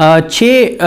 6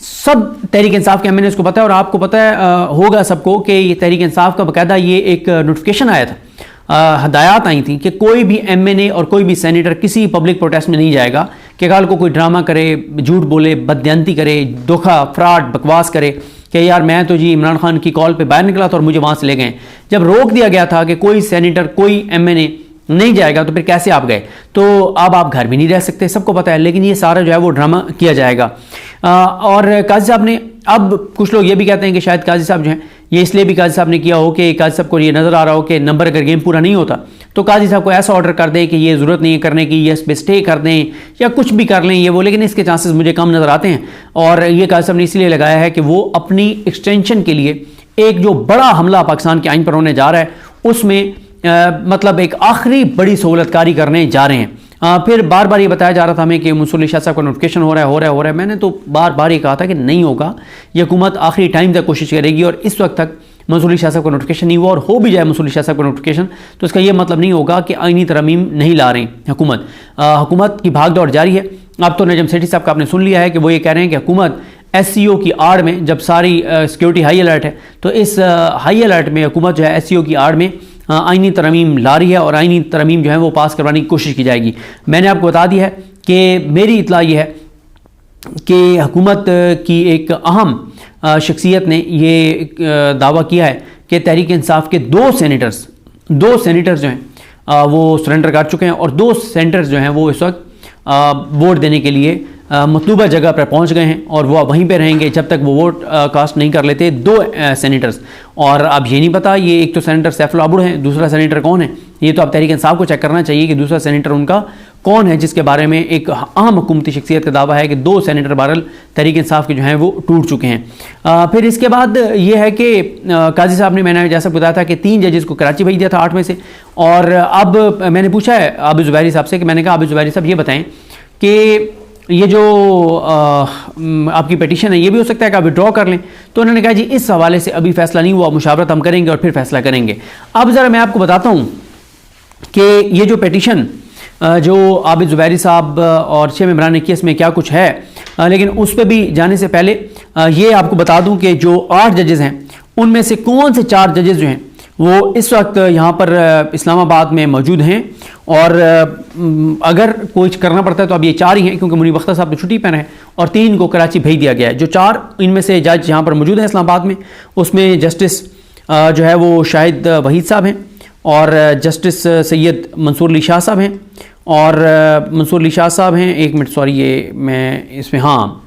سب تحریک انصاف کے MNAs کو پتہ ہے، اور آپ کو پتہ ہے ہوگا سب کو کہ یہ تحریک انصاف کا باقاعدہ یہ ایک نوٹیفیکیشن آیا تھا، ہدایات آئی تھیں کہ کوئی بھی MNA اور کوئی بھی سینیٹر کسی پبلک پروٹیسٹ میں نہیں جائے گا کہ کل کو کوئی ڈرامہ کرے، جھوٹ بولے، بددیانتی کرے، دھوکہ، فراڈ، بکواس کرے کہ یار میں تو جی عمران خان کی کال پہ باہر نکلا تھا اور مجھے وہاں سے لے گئے۔ جب روک دیا گیا تھا کہ کوئی سینیٹر، کوئی MNA نہیں جائے گا، تو پھر کیسے آپ گئے؟ تو اب آپ گھر بھی نہیں رہ سکتے، سب کو پتہ ہے، لیکن یہ سارا جو ہے وہ ڈرامہ کیا جائے گا۔ اور قاضی صاحب نے، اب کچھ لوگ یہ بھی کہتے ہیں کہ شاید قاضی صاحب جو ہیں یہ اس لیے بھی قاضی صاحب نے کیا ہو کہ قاضی صاحب کو یہ نظر آ رہا ہو کہ نمبر اگر گیم پورا نہیں ہوتا تو قاضی صاحب کو ایسا آرڈر کر دیں کہ یہ ضرورت نہیں ہے کرنے کی، یہ اس پہ اسٹے کر دیں یا کچھ بھی کر لیں یہ وہ، لیکن اس کے چانسز مجھے کم نظر آتے ہیں۔ اور یہ قاضی صاحب نے اس لیے لگایا ہے کہ وہ اپنی ایکسٹینشن کے لیے ایک جو بڑا حملہ پاکستان کے آئین پر ہونے جا رہا ہے اس میں مطلب ایک آخری بڑی سہولت کاری کرنے جا رہے ہیں۔ پھر بار بار یہ بتایا جا رہا تھا ہمیں کہ منصور علی شاہ صاحب کا نوٹیفیکیشن ہو رہا ہے۔ میں نے تو بار بار یہ کہا تھا کہ نہیں ہوگا، یہ حکومت آخری ٹائم تک کوشش کرے گی، اور اس وقت تک منصور علی شاہ صاحب کا نوٹیفیکیشن نہیں ہوا، اور ہو بھی جائے منصور علی شاہ صاحب کا نوٹیفیکیشن تو اس کا یہ مطلب نہیں ہوگا کہ آئینی ترامیم نہیں لا رہے ہیں حکومت کی بھاگ دوڑ جاری ہے۔ اب تو نجم سیٹھی صاحب کا آپ نے سن لیا ہے کہ وہ یہ کہہ رہے ہیں کہ حکومت SCO کی آڑ میں، جب ساری سیکیورٹی ہائی الرٹ ہے تو اس ہائی الرٹ میں حکومت جو ہے SCO کی آڑ میں آئینی ترامیم لا رہی ہے، اور آئینی ترامیم جو ہے وہ پاس کروانے کی کوشش کی جائے گی۔ میں نے آپ کو بتا دیا ہے کہ میری اطلاع یہ ہے کہ حکومت کی ایک اہم شخصیت نے یہ دعویٰ کیا ہے کہ تحریک انصاف کے دو سینیٹرز جو ہیں وہ سرنڈر کر چکے ہیں، اور 2 سینیٹرز جو ہیں وہ اس وقت ووٹ دینے کے لیے مطلوبہ جگہ پر پہنچ گئے ہیں، اور وہ وہیں پہ رہیں گے جب تک وہ ووٹ کاسٹ نہیں کر لیتے 2 سینیٹرز۔ اور اب یہ نہیں پتا، یہ ایک تو سینیٹر سیف اللہ ابڑ ہیں، دوسرا سینیٹر کون ہے؟ یہ تو اب تحریک انصاف کو چیک کرنا چاہیے کہ دوسرا سینیٹر ان کا کون ہے، جس کے بارے میں ایک اہم حکومتی شخصیت کا دعویٰ ہے کہ 2 سینیٹر بہرحال تحریک انصاف کے جو ہیں وہ ٹوٹ چکے ہیں۔ پھر اس کے بعد یہ ہے کہ قاضی صاحب نے، میں نے جیسا بتایا تھا کہ 3 ججز کو کراچی بھیج دیا تھا 8 میں سے، اور اب میں نے پوچھا ہے عابد زبیری صاحب سے کہ میں نے کہا عابد زبیری صاحب یہ بتائیں کہ یہ جو آپ کی پیٹیشن ہے یہ بھی ہو سکتا ہے کہ آپ وڈرا کر لیں؟ تو انہوں نے کہا جی اس حوالے سے ابھی فیصلہ نہیں ہوا، مشاورت ہم کریں گے اور پھر فیصلہ کریں گے۔ اب ذرا میں آپ کو بتاتا ہوں کہ یہ جو پیٹیشن جو عابد زبیری صاحب اور 6 ممبران نے کی اس میں کیا کچھ ہے، لیکن اس پہ بھی جانے سے پہلے یہ آپ کو بتا دوں کہ جو 8 ججز ہیں ان میں سے کون سے 4 ججز جو ہیں وہ اس وقت یہاں پر اسلام آباد میں موجود ہیں، اور اگر کچھ کرنا پڑتا ہے تو اب یہ 4 ہی ہیں کیونکہ منیب اختر صاحب تو چھٹی پر ہیں، اور 3 کو کراچی بھیج دیا گیا ہے۔ جو 4 ان میں سے جج یہاں پر موجود ہیں اسلام آباد میں، اس میں جسٹس جو ہے وہ شاہد وحید صاحب ہیں، اور جسٹس سید منصور علی شاہ صاحب ہیں، اور منصور علی شاہ صاحب ہیں، ایک منٹ سوری یہ میں اس میں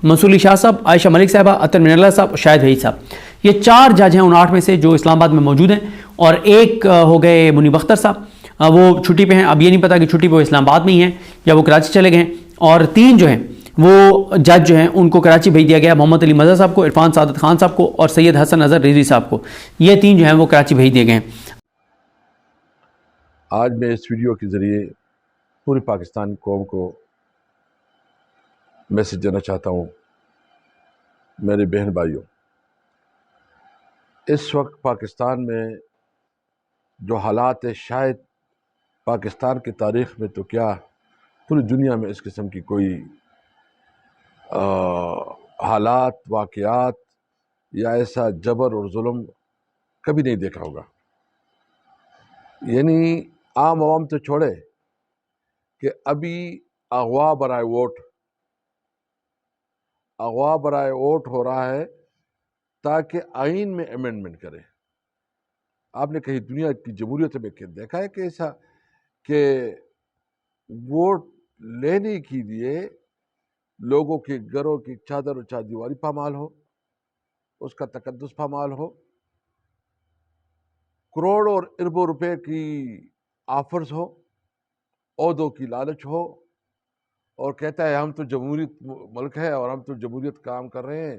منصور علی شاہ صاحب، عائشہ ملک صاحبہ، عطر من اللہ صاحب، شاہد وحید صاحب، یہ 4 جج ہیں ان 8 میں سے جو اسلام آباد میں موجود ہیں، اور ایک ہو گئے منیب اختر صاحب، وہ چھٹی پہ ہیں، اب یہ نہیں پتا کہ چھٹی پہ وہ اسلام آباد میں ہی ہیں یا وہ کراچی چلے گئے ہیں، اور 3 جو ہیں وہ جج جو ہیں ان کو کراچی بھیج دیا گیا، محمد علی مظہر صاحب کو، عرفان سعادت خان صاحب کو، اور سید حسن اظہر رضوی صاحب کو، یہ 3 جو ہیں وہ کراچی بھیج دیے گئے ہیں۔ آج میں اس ویڈیو کے ذریعے پوری پاکستان قوم کو میسج دینا چاہتا ہوں، میرے بہن بھائیوں، اس وقت پاکستان میں جو حالات ہے، شاید پاکستان کی تاریخ میں تو کیا پوری دنیا میں اس قسم کی کوئی حالات، واقعات یا ایسا جبر اور ظلم کبھی نہیں دیکھا ہوگا۔ یعنی عام عوام تو چھوڑے کہ ابھی اغوا برائے ووٹ ہو رہا ہے تاکہ آئین میں امینڈمنٹ کرے۔ آپ نے کہیں دنیا کی جمہوریت میں دیکھا ہے کہ ایسا کہ ووٹ لینے کے لیے لوگوں کے گھروں کی چادر و چاردیواری پامال ہو، اس کا تقدس پامال ہو، کروڑوں اور اربوں روپے کی آفرز ہو، عہدوں کی لالچ ہو، اور کہتا ہے ہم تو جمہوریت ملک ہے اور ہم تو جمہوریت کام کر رہے ہیں،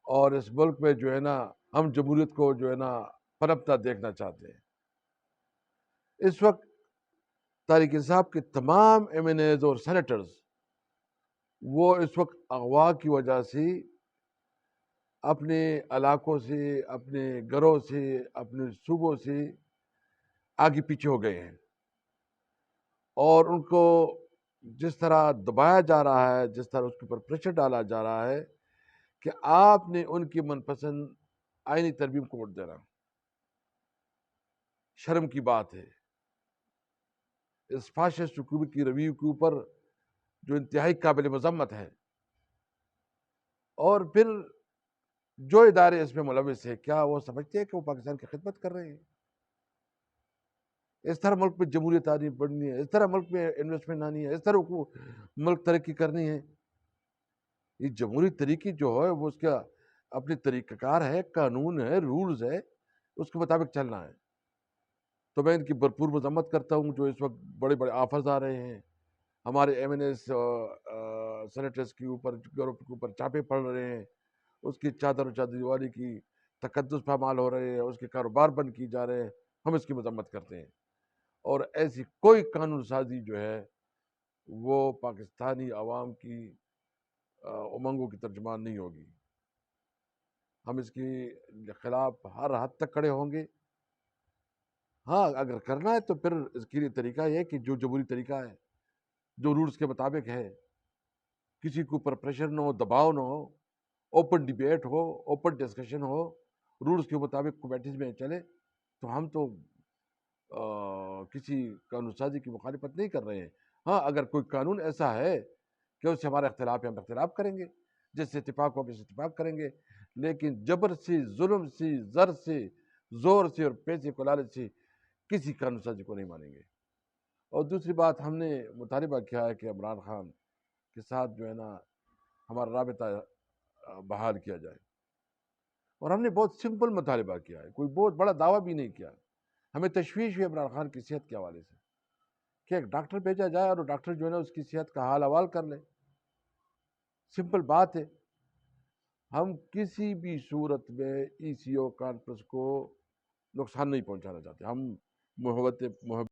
اور اس ملک میں جو ہے نا ہم جمہوریت کو جو ہے نا پنپتا دیکھنا چاہتے ہیں۔ اس وقت تحریک انصاف کے تمام MNAs اور سینیٹرز وہ اس وقت اغوا کی وجہ سے اپنے علاقوں سے، اپنے گھروں سے، اپنے صوبوں سے آگے پیچھے ہو گئے ہیں، اور ان کو جس طرح دبایا جا رہا ہے، جس طرح اس کے اوپر پریشر ڈالا جا رہا ہے کہ آپ نے ان کی من پسند آئینی ترمیم کو ووٹ دینا شرم کی بات ہے. اس فاشسٹ حکومت کی رویے کے اوپر جو انتہائی قابل مذمت ہے. اور پھر جو ادارے اس میں ملوث ہیں کیا وہ سمجھتے ہیں کہ وہ پاکستان کی خدمت کر رہے ہیں؟ اس طرح ملک میں جمہوریت آنی بڑھنی ہے، اس طرح ملک میں انویسٹمنٹ آنی ہے، اس طرح کو ملک ترقی کرنی ہے. یہ جمہوری طریقے جو ہے وہ اس کا اپنی طریقہ کار ہے، قانون ہے، رولز ہے، اس کے مطابق چلنا ہے. تو میں ان کی بھرپور مذمت کرتا ہوں جو اس وقت بڑے بڑے آفرز آ رہے ہیں. ہمارے ایم این ایس سینیٹرز کے اوپر گروپ کے اوپر چھاپے پڑ رہے ہیں، اس کی چادر و چادری کی تقدس پامال ہو رہے ہیں، اس کے کاروبار بند کی جا رہے ہیں. ہم اس کی مذمت کرتے ہیں. اور ایسی کوئی قانون سازی جو ہے وہ پاکستانی عوام کی امنگوں کی ترجمان نہیں ہوگی. ہم اس کے خلاف ہر حد تک کھڑے ہوں گے. ہاں اگر کرنا ہے تو پھر اس کے لیے طریقہ یہ ہے کہ جو جمہوری طریقہ ہے، جو رولز کے مطابق ہے، کسی کے اوپر پریشر نہ ہو، دباؤ نہ ہو، اوپن ڈیبیٹ ہو، اوپن ڈسکشن ہو، رولز کے مطابق کمیٹیز میں چلے. تو ہم تو کسی قانون سازی کی مخالفت نہیں کر رہے ہیں. ہاں اگر کوئی قانون ایسا ہے کہ اس سے ہمارا اختلاف ہے، ہم اختلاف کریں گے، جس سے اتفاق ہو اس اتفاق کریں گے. لیکن جبر سے، ظلم سے، زر سے، زور سے اور پیسے کو لالچ سے کسی قانون سازی کو نہیں مانیں گے. اور دوسری بات، ہم نے مطالبہ کیا ہے کہ عمران خان کے ساتھ جو ہے نا ہمارا رابطہ بحال کیا جائے. اور ہم نے بہت سمپل مطالبہ کیا ہے، کوئی بہت بڑا دعویٰ بھی نہیں کیا. ہمیں تشویش ہے عمران خان کی صحت کے حوالے سے کہ ایک ڈاکٹر بھیجا جائے اور وہ ڈاکٹر جو ہے نا اس کی صحت کا حال احوال کر لے. سمپل بات ہے. ہم کسی بھی صورت میں ای سی او کانفرنس کو نقصان نہیں پہنچانا چاہتے. ہم محبت